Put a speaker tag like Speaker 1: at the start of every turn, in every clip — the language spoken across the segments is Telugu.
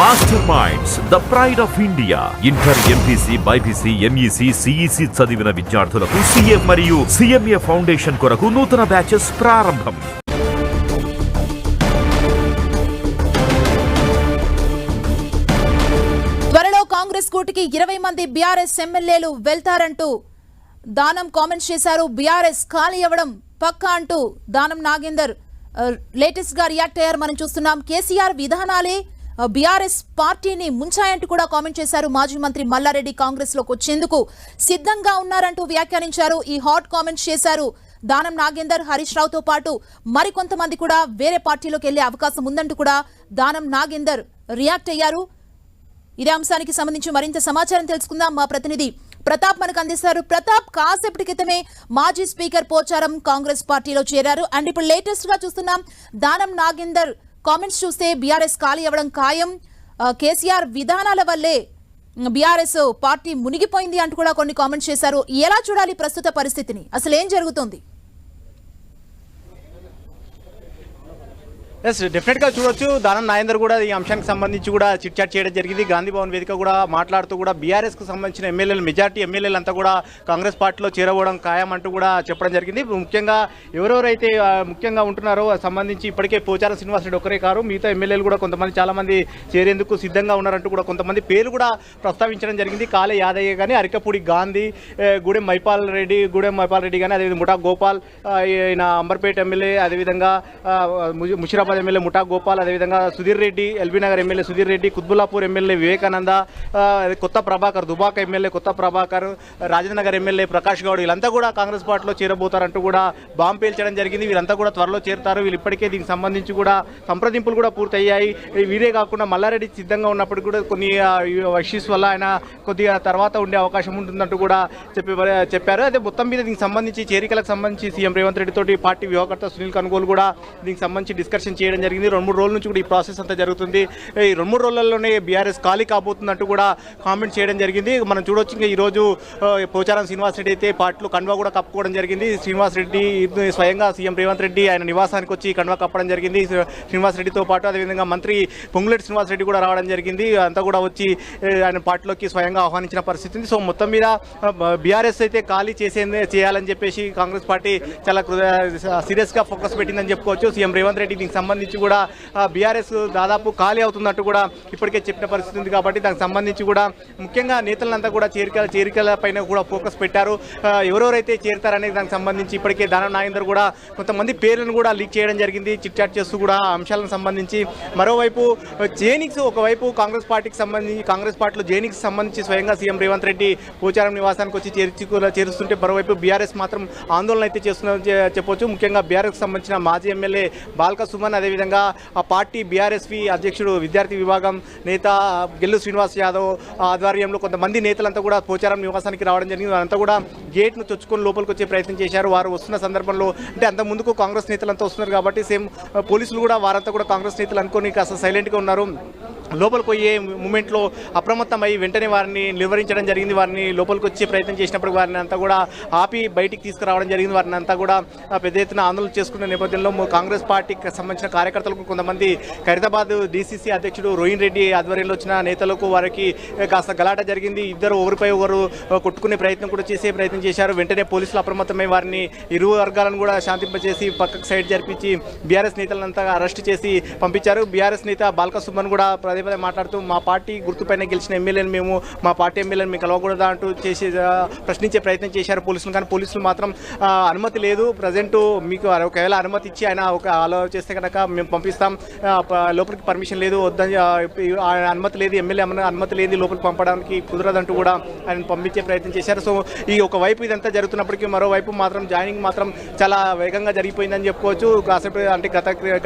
Speaker 1: Master minds the pride of India. Inter, MPC, BiPC, MEC, CEC చదివిన విద్యార్థులకు సీఏ మరియు సిఎంఏ ఫౌండేషన్ కొరకు నూతన బ్యాచెస్ ప్రారంభం.
Speaker 2: త్వరలో కాంగ్రెస్ కూటికి 20 మంది బీఆర్ఎస్ ఎమ్మెల్యేలు వెళ్తారంటూ దానం కామెంట్స్ చేశారు. బీఆర్ఎస్ ఖాళీ అవ్వడం పక్కా అంటూ దానం నాగేందర్ లేటెస్ట్ గా రియాక్ట్ అయ్యారు. మనం చూస్తున్నాం. కేసీఆర్ విధానాలే బీఆర్ఎస్ పార్టీని ముంచాయంటూ కూడా కామెంట్ చేశారు. మాజీ మంత్రి మల్లారెడ్డి కాంగ్రెస్ లోకి వచ్చేందుకు సిద్ధంగా ఉన్నారంటూ వ్యాఖ్యానించారు. ఈ హాట్ కామెంట్స్ చేశారు దానం నాగేందర్. హరీష్ రావుతో పాటు మరికొంతమంది కూడా వేరే పార్టీలోకి వెళ్లే అవకాశం ఉందంటూ కూడా దానం నాగేందర్ రియాక్ట్ అయ్యారు. ఇదే అంశానికి సంబంధించి మరింత సమాచారం తెలుసుకుందాం. మా ప్రతినిధి ప్రతాప్ మనకు అందిస్తారు. ప్రతాప్, కాసేపటి క్రితమే మాజీ స్పీకర్ పోచారం కాంగ్రెస్ పార్టీలో చేరారు. అండ్ ఇప్పుడు లేటెస్ట్ గా చూస్తున్నాం దానం నాగేందర్ కామెంట్స్ చూస్తే బీఆర్ఎస్ ఖాళీ అవ్వడం ఖాయం, కేసీఆర్ విధానాల వల్లే బీఆర్ఎస్ పార్టీ మునిగిపోయింది అంటూ కూడా కొన్ని కామెంట్స్ చేశారు. ఎలా చూడాలి ప్రస్తుత పరిస్థితిని, అసలు ఏం జరుగుతుంది?
Speaker 3: ఎస్, డెఫినెట్గా చూడొచ్చు. దానం నాగేందర్ కూడా ఈ అంశానికి సంబంధించి కూడా చిట్ చాట్ చేయడం జరిగింది. గాంధీ భవన్ వేదిక కూడా మాట్లాడుతూ కూడా బీఆర్ఎస్కు సంబంధించిన ఎమ్మెల్యేలు, మెజార్టీ ఎమ్మెల్యేలు అంతా కూడా కాంగ్రెస్ పార్టీలో చేరవడం ఖాయం అంటూ కూడా చెప్పడం జరిగింది. ముఖ్యంగా ఎవరెవరైతే ముఖ్యంగా ఉంటున్నారో సంబంధించి ఇప్పటికే పోచారం శ్రీనివాసరెడ్డి ఒకరే కారు, మిగతా ఎమ్మెల్యేలు కూడా కొంతమంది చాలామంది చేరేందుకు సిద్ధంగా ఉన్నారంటూ కూడా కొంతమంది పేర్లు కూడా ప్రస్తావించడం జరిగింది. కాలే యాదయ్య కానీ, అరికపూడి గాంధీ, గూడెం మైపాల్ రెడ్డి కానీ, అదేవిధంగా ముఠా గోపాల్, ఈయన అంబర్పేట ఎమ్మెల్యే, అదేవిధంగా ముషిరాబాద్ ఎమ్మెల్యే ముఠా గోపాల్, అదేవిధంగా సుధీర్ రెడ్డి, ఎల్బీనగర్ ఎమ్మెల్యే సుధీర్ రెడ్డి, కుత్బుల్లాపూర్ ఎమ్మెల్యే వివేకానంద, కొత్త ప్రభాకర్, దుబాక ఎమ్మెల్యే కొత్త ప్రభాకర్, రాజేంద్రనగర్ ఎమ్మెల్యే ప్రకాష్ గౌడ్, వీళ్ళంతా కూడా కాంగ్రెస్ పార్టీలో చేరబోతారంటూ కూడా బాంబు పేల్చడం జరిగింది. వీళ్ళంతా కూడా త్వరలో చేరుతారు. వీళ్ళు ఇప్పటికే దీనికి సంబంధించి కూడా సంప్రదింపులు కూడా పూర్తయ్యాయి. వీరే కాకుండా మల్లారెడ్డి సిద్ధంగా ఉన్నప్పటికీ కూడా కొన్ని ఇష్యూస్ వల్ల ఆయన కొద్దిగా తర్వాత ఉండే అవకాశం ఉంటుందంటూ కూడా చెప్పారు. అదే మొత్తం మీద దీనికి సంబంధించి చేరికలకు సంబంధించి సీఎం రేవంత్ రెడ్డి తోటి పార్టీ వ్యూహకర్త సునీల్ కనుగోలు కూడా దీనికి సంబంధించి డిస్కషన్ చేయడం జరిగింది. 2-3 రోజుల నుంచి కూడా ఈ ప్రాసెస్ అంతా జరుగుతుంది. ఈ 2-3 రోజుల్లోనే బీఆర్ఎస్ ఖాళీ కాబోతుందంటూ కూడా కామెంట్ చేయడం జరిగింది. మనం చూడొచ్చు. ఇంకా ఈరోజు పోచారం శ్రీనివాసరెడ్డి అయితే పార్టీలో కండువా కూడా కప్పుకోవడం జరిగింది. శ్రీనివాసరెడ్డి స్వయంగా సీఎం రేవంత్ రెడ్డి ఆయన నివాసానికి వచ్చి కండువా కప్పడం జరిగింది. శ్రీనివాసరెడ్డితో పాటు అదేవిధంగా మంత్రి పొంగులేటి శ్రీనివాసరెడ్డి కూడా రావడం జరిగింది. అంతా కూడా వచ్చి ఆయన పార్టీలోకి స్వయంగా ఆహ్వానించిన పరిస్థితి ఉంది. సో మొత్తం మీద బీఆర్ఎస్ అయితే ఖాళీ చేయాలని చెప్పేసి కాంగ్రెస్ పార్టీ చాలా సీరియస్గా ఫోకస్ పెట్టిందని చెప్పుకోవచ్చు. సీఎం రేవంత్ రెడ్డి దీనికి సంబంధించి కూడా బీఆర్ఎస్ దాదాపు ఖాళీ అవుతున్నట్టు కూడా ఇప్పటికే చెప్పిన పరిస్థితి ఉంది. కాబట్టి దానికి సంబంధించి కూడా ముఖ్యంగా నేతలంతా కూడా చేరికల పైన కూడా ఫోకస్ పెట్టారు. ఎవరెవరైతే చేరుతారనే దానికి సంబంధించి ఇప్పటికే దానం నాగేందర్ కూడా కొంతమంది పేర్లను కూడా లీక్ చేయడం జరిగింది, చిట్ చాట్ చేస్తూ కూడా అంశాలకు సంబంధించి. మరోవైపు జేనిక్స్, ఒకవైపు కాంగ్రెస్ పార్టీలో జేనిక్స్ సంబంధించి స్వయంగా సీఎం రేవంత్ రెడ్డి పోచారం నివాసానికి వచ్చి చేరుస్తుంటే మరోవైపు బీఆర్ఎస్ మాత్రం ఆందోళన అయితే చేస్తుందని చెప్పొచ్చు. ముఖ్యంగా బీఆర్ఎస్ సంబంధించిన మాజీ ఎమ్మెల్యే బాల్క సుమన్, అదేవిధంగా ఆ పార్టీ బీఆర్ఎస్వి అధ్యక్షుడు విద్యార్థి విభాగం నేత గెల్లు శ్రీనివాస్ యాదవ్ ఆధ్వర్యంలో కొంతమంది నేతలంతా కూడా పోచారం నివాసానికి రావడం జరిగింది. వారంతా కూడా గేట్ను చొచ్చుకొని లోపలికి వచ్చే ప్రయత్నం చేశారు. వారు వస్తున్న సందర్భంలో అంటే అంత ముందుకు కాంగ్రెస్ నేతలంతా వస్తున్నారు కాబట్టి సేమ్ పోలీసులు కూడా వారంతా కూడా కాంగ్రెస్ నేతలు అనుకొని కాస్త సైలెంట్గా ఉన్నారు. లోపలికి పోయే మూమెంట్లో అప్రమత్తమై వెంటనే వారిని నిలువరించడం జరిగింది. వారిని లోపలికి వచ్చే ప్రయత్నం చేసినప్పుడు వారిని అంతా కూడా ఆపి బయటికి తీసుకురావడం జరిగింది. వారిని అంతా కూడా పెద్ద ఎత్తున ఆందోళన చేసుకున్న నేపథ్యంలో కాంగ్రెస్ పార్టీకి సంబంధించిన కార్యకర్తలకు కొంతమంది ఖైరతాబాద్ డీసీసీ అధ్యక్షుడు రోహిన్ రెడ్డి ఆధ్వర్యంలో వచ్చిన నేతలకు వారికి కాస్త గలాట జరిగింది. ఇద్దరు ఒకరిపై ఒకరు కొట్టుకునే ప్రయత్నం కూడా చేశారు. వెంటనే పోలీసులు అప్రమత్తమై వారిని ఇరు వర్గాలను కూడా శాంతింపజేసి పక్కకు సైడ్ జరిపించి బీఆర్ఎస్ నేతలంతా అరెస్ట్ చేసి పంపించారు. బీఆర్ఎస్ నేత బాల్క సుమన్ కూడా పదే మాట్లాడుతూ మా పార్టీ గుర్తుపైన గెలిచిన ఎమ్మెల్యేలు మేము, మా పార్టీ ఎమ్మెల్యేలు మీకు కలవకూడదా అంటూ ప్రశ్నించే ప్రయత్నం చేశారు పోలీసులు. కానీ పోలీసులు మాత్రం అనుమతి లేదు, ప్రజెంట్ మీకు ఒకవేళ అనుమతి ఇచ్చి ఆయన ఒక అలో చేస్తే కనుక మేము పంపిస్తాం, లోపలికి పర్మిషన్ లేదు, వద్దని అనుమతి లేదు, ఎమ్మెల్యే అనుమతి లేదు, లోపలికి పంపడానికి కుదరదంటూ కూడా ఆయన పంపించే ప్రయత్నం చేశారు. సో ఈ ఒకవైపు ఇదంతా జరుగుతున్నప్పటికీ మరోవైపు మాత్రం జాయినింగ్ మాత్రం చాలా వేగంగా జరిగిపోయిందని చెప్పుకోవచ్చు. కాసేపు అంటే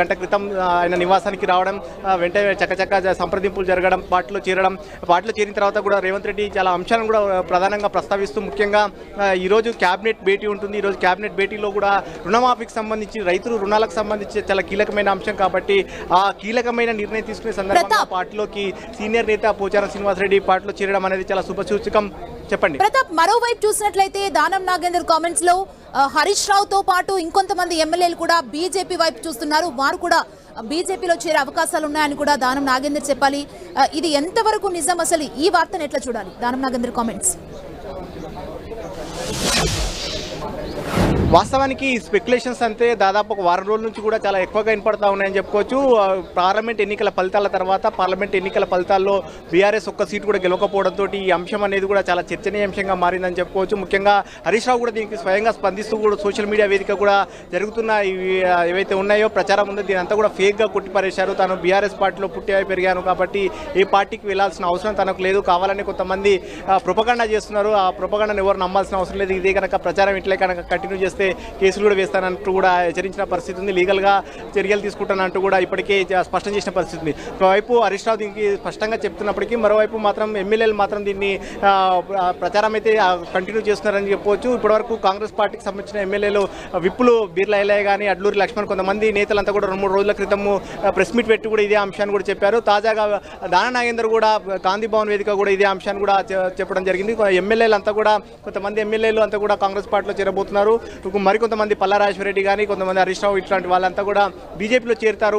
Speaker 3: గంట క్రితం ఆయన నివాసానికి రావడం, వెంటనే చక్కచక్క సంప్రదింపులు జరగడం, పార్టీలో చేరిన తర్వాత కూడా రేవంత్ రెడ్డి చాలా అంశాలను కూడా ప్రధానంగా ప్రస్తావిస్తూ ముఖ్యంగా ఈరోజు క్యాబినెట్ భేటీ ఉంటుంది. ఈరోజు క్యాబినెట్ భేటీలో కూడా రుణమాఫీకి సంబంధించి, రైతులు రుణాలకు సంబంధించి చాలా కీలకమైన అంశం కాబట్టి ఆ కీలకమైన నిర్ణయం తీసుకునే సందర్భంగా పార్టీలోకి సీనియర్ నేత పోచారం శ్రీనివాసరెడ్డి పార్టీలో చేరడం అనేది చాలా శుభసూచకం. చెప్పండి
Speaker 2: ప్రతాప్, మరోవైపు చూసినట్లయితే దానం నాగేందర్ కామెంట్స్ లో హరీష్ రావుతో పాటు ఇంకొంతమంది ఎమ్మెల్యేలు కూడా బీజేపీ వైపు చూస్తున్నారు. వారు కూడా బీజేపీలో చేరే అవకాశాలు ఉన్నాయని కూడా దానం నాగేందర్ చెప్పాలి. ఇది ఎంతవరకు నిజం? అసలు ఈ వార్తను ఎట్లా చూడాలి? దానం నాగేందర్ కామెంట్స్.
Speaker 3: వాస్తవానికి స్పెక్యులేషన్స్ అంతే దాదాపు ఒక వారం రోజుల నుంచి కూడా చాలా ఎక్కువగా వినపడతా ఉన్నాయని చెప్పుకోవచ్చు. పార్లమెంట్ ఎన్నికల ఫలితాల తర్వాత పార్లమెంట్ ఎన్నికల ఫలితాల్లో బీఆర్ఎస్ ఒక్క సీటు కూడా గెలవకపోవడంతో ఈ అంశం అనేది కూడా చాలా చర్చనీయాంశంగా మారిందని చెప్పుకోవచ్చు. ముఖ్యంగా హరీష్ రావు కూడా దీనికి స్వయంగా స్పందిస్తూ కూడా సోషల్ మీడియా వేదిక కూడా జరుగుతున్న ఏవైతే ఉన్నాయో ప్రచారం ఉందో దీని అంతా కూడా ఫేక్గా కొట్టిపారేశారు. తాను బీఆర్ఎస్ పార్టీలో పుట్టి పెరిగాను కాబట్టి ఏ పార్టీకి వెళ్లాల్సిన అవసరం తనకు లేదు, కావాలని కొంతమంది ప్రొపగండా చేస్తున్నారు. ఆ ప్రొపగండాను ఎవరు నమ్మాల్సిన అవసరం లేదు. ఇదే కనుక ప్రచారం ఇట్లే కనుక కంటిన్యూ చేస్తే కేసులు కూడా వేస్తానంటూ కూడా హెచ్చరించిన పరిస్థితి ఉంది. లీగల్గా చర్యలు తీసుకుంటానంటూ కూడా ఇప్పటికే స్పష్టం చేసిన పరిస్థితి ఉంది. ఒకవైపు హరీష్ రావు దీనికి స్పష్టంగా చెప్తున్నప్పటికీ మరోవైపు మాత్రం ఎమ్మెల్యేలు మాత్రం దీన్ని ప్రచారం అయితే కంటిన్యూ చేస్తున్నారని చెప్పవచ్చు. ఇప్పటివరకు కాంగ్రెస్ పార్టీకి సంబంధించిన ఎమ్మెల్యేలు విప్పులు బీర్లా ఎల్లయ్య కానీ అడ్లూరి లక్ష్మణ్ కొంతమంది నేతలంతా కూడా 2-3 రోజుల క్రితము ప్రెస్ మీట్ పెట్టి కూడా ఇదే అంశాన్ని కూడా చెప్పారు. తాజాగా దానం నాగేందర్ కూడా గాంధీ భవన్ వేదిక కూడా ఇదే అంశాన్ని కూడా చెప్పడం జరిగింది. ఎమ్మెల్యేలు అంతా కూడా కొంతమంది ఎమ్మెల్యేలు అంతా కూడా కాంగ్రెస్ పార్టీలో చేరబోతున్నారు. మరికొంతమంది పల్లారాజేశ్వరరెడ్డి కానీ కొంతమంది హరీష్ రావు ఇట్లాంటి వాళ్ళంతా కూడా బీజేపీలో చేరుతారు.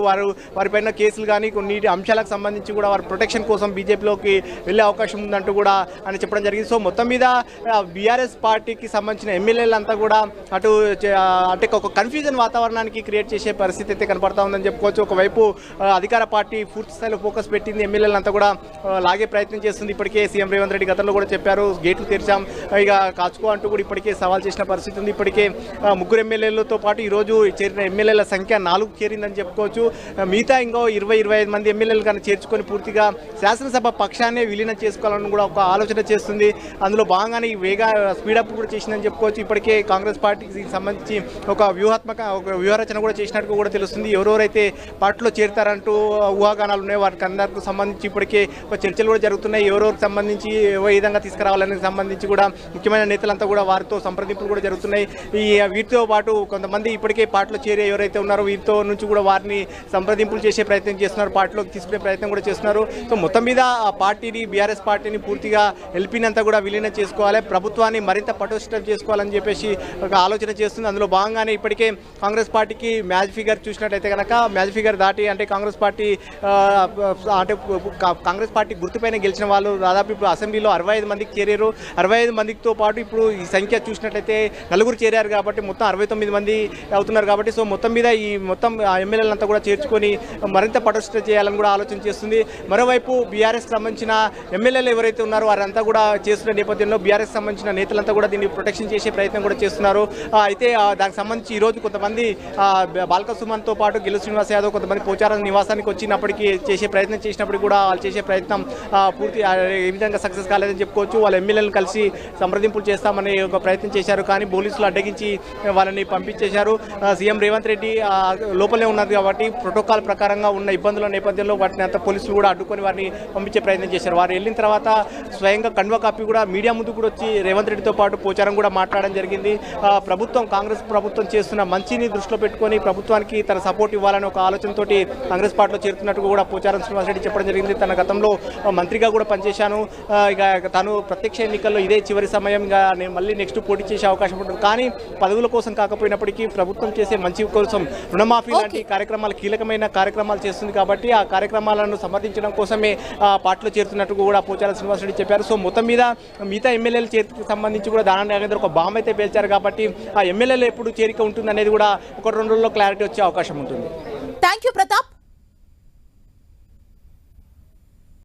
Speaker 3: వారిపైన కేసులు కానీ కొన్ని అంశాలకు సంబంధించి కూడా వారి ప్రొటెక్షన్ కోసం బీజేపీలోకి వెళ్ళే అవకాశం ఉందంటూ కూడా అని చెప్పడం జరిగింది. సో మొత్తం మీద బీఆర్ఎస్ పార్టీకి సంబంధించిన ఎమ్మెల్యేలంతా కూడా అంటే ఒక కన్ఫ్యూజన్ వాతావరణానికి క్రియేట్ చేసే పరిస్థితి అయితే కనపడతా ఉందని చెప్పుకోవచ్చు. ఒకవైపు అధికార పార్టీ పూర్తి స్థాయిలో ఫోకస్ పెట్టింది, ఎమ్మెల్యేలంతా కూడా లాగే ప్రయత్నం చేస్తుంది. ఇప్పటికే సీఎం రేవంత్ రెడ్డి గతంలో కూడా చెప్పారు, గేట్లు తెరిచాం ఇక కాచుకో అంటూ కూడా ఇప్పటికే సవాల్ చేసిన పరిస్థితి ఉంది. ఇప్పటికే 3 ఎమ్మెల్యేలతో పాటు ఈరోజు చేరిన ఎమ్మెల్యేల సంఖ్య 4 చేరిందని చెప్పుకోవచ్చు. మిగతా ఇంకో 20-25 మంది ఎమ్మెల్యేలు కానీ చేర్చుకొని పూర్తిగా శాసనసభ పక్షాన్ని విలీనం చేసుకోవాలని కూడా ఒక ఆలోచన చేస్తుంది. అందులో భాగంగానే స్పీడప్ కూడా చేసిందని చెప్పుకోవచ్చు. ఇప్పటికే కాంగ్రెస్ పార్టీకి సంబంధించి ఒక వ్యూహరచన కూడా చేసినట్టు కూడా తెలుస్తుంది. ఎవరెవరైతే పార్టీలో చేరుతారంటూ ఊహాగానాలు ఉన్నాయో వారికి అందరికీ సంబంధించి ఇప్పటికే ఒక చర్చలు కూడా జరుగుతున్నాయి. ఎవరెవరికి సంబంధించి ఏ విధంగా తీసుకురావాలని సంబంధించి కూడా ముఖ్యమైన నేతలంతా కూడా వారితో సంప్రదింపులు కూడా జరుగుతున్నాయి. వీటితో పాటు కొంతమంది ఇప్పటికే పార్టీలో చేరే ఎవరైతే ఉన్నారో వీరితో నుంచి కూడా వారిని సంప్రదింపులు చేసే ప్రయత్నం చేస్తున్నారు, పార్టీలోకి తీసుకునే ప్రయత్నం కూడా చేస్తున్నారు. సో మొత్తం మీద ఆ పార్టీని బీఆర్ఎస్ పార్టీని పూర్తిగా ఎల్పీనంతా కూడా విలీనం చేసుకోవాలి, ప్రభుత్వాన్ని మరింత పటిష్టం చేసుకోవాలని చెప్పేసి ఒక ఆలోచన చేస్తుంది. అందులో భాగంగానే ఇప్పటికే కాంగ్రెస్ పార్టీకి మ్యాచ్ ఫిగర్ చూసినట్టయితే కనుక మ్యాచ్ ఫిగర్ దాటి అంటే కాంగ్రెస్ పార్టీ గుర్తుపైన గెలిచిన వాళ్ళు దాదాపు ఇప్పుడు అసెంబ్లీలో 65 మందికి చేరారు. 65 మందితో పాటు ఇప్పుడు ఈ సంఖ్య చూసినట్టయితే 4 చేరారు కాబట్టి మొత్తం 69 మంది అవుతున్నారు కాబట్టి సో మొత్తం మీద ఈ మొత్తం ఎమ్మెల్యేలంతా కూడా చేర్చుకొని మరింత పటిష్ట చేయాలని కూడా ఆలోచన చేస్తుంది. మరోవైపు బీఆర్ఎస్ సంబంధించిన ఎమ్మెల్యేలు ఎవరైతే ఉన్నారో వారంతా కూడా చేస్తున్న నేపథ్యంలో బీఆర్ఎస్ సంబంధించిన నేతలంతా కూడా దీన్ని ప్రొటెక్షన్ చేసే ప్రయత్నం కూడా చేస్తున్నారు. అయితే దానికి సంబంధించి ఈరోజు కొంతమంది బాల్క సుమన్తో పాటు గెలు శ్రీనివాస్ యాదవ్ కొంతమంది పోచారం నివాసానికి వచ్చినప్పటికీ చేసే ప్రయత్నం చేసినప్పటికీ కూడా వాళ్ళు చేసే ప్రయత్నం పూర్తి ఏ విధంగా సక్సెస్ కాలేదని చెప్పుకోవచ్చు. వాళ్ళ ఎమ్మెల్యేలను కలిసి సంప్రదింపులు చేస్తామని ఒక ప్రయత్నం చేశారు, కానీ పోలీసులు అడ్డగించి వాళ్ళని పంపించేశారు. సీఎం రేవంత్ రెడ్డి లోపలే ఉన్నారు కాబట్టి ప్రోటోకాల్ ప్రకారంగా ఉన్న ఇబ్బందుల నేపథ్యంలో వాటిని అంతా పోలీసులు కూడా అడ్డుకొని వారిని పంపించే ప్రయత్నం చేశారు. వారు వెళ్ళిన తర్వాత స్వయంగా కండువా కప్పి కూడా మీడియా ముందు కూడా వచ్చి రేవంత్ రెడ్డితో పాటు పోచారం కూడా మాట్లాడడం జరిగింది. ప్రభుత్వం కాంగ్రెస్ ప్రభుత్వం చేస్తున్న మంచిని దృష్టిలో పెట్టుకొని ప్రభుత్వానికి తన సపోర్ట్ ఇవ్వాలని ఒక ఆలోచనతోటి కాంగ్రెస్ పార్టీలో చేరుతున్నట్టు కూడా పోచారం శ్రీనివాసరెడ్డి చెప్పడం జరిగింది. తన గతంలో మంత్రిగా కూడా పనిచేశాను, ఇక తను ప్రత్యక్ష ఎన్నికల్లో ఇదే చివరి సమయం, ఇక నేను మళ్ళీ నెక్స్ట్ పోటీ చేసే అవకాశం ఉంటుంది. కానీ పదవుల కోసం కాకపోయినప్పటికీ ప్రభుత్వం చేసే మంచి కోసం రుణమాఫీ లాంటి కార్యక్రమాలు కీలకమైన కార్యక్రమాలు చేస్తుంది కాబట్టి ఆ కార్యక్రమాలను సమర్థించడం కోసమే పార్టీలో చేరుతున్నట్టు కూడా పోచారం శ్రీనివాసరెడ్డి చెప్పారు. సో మొత్తం మీద మిగతా ఎమ్మెల్యేల చేతికి సంబంధించి కూడా దానం నాగేందర్ ఒక బాంబు అయితే పేల్చారు కాబట్టి ఆ ఎమ్మెల్యేలు ఎప్పుడు చేరిక ఉంటుంది అనేది కూడా 1-2 రోజుల్లో క్లారిటీ వచ్చే అవకాశం ఉంటుంది.
Speaker 2: Thank you Pratap.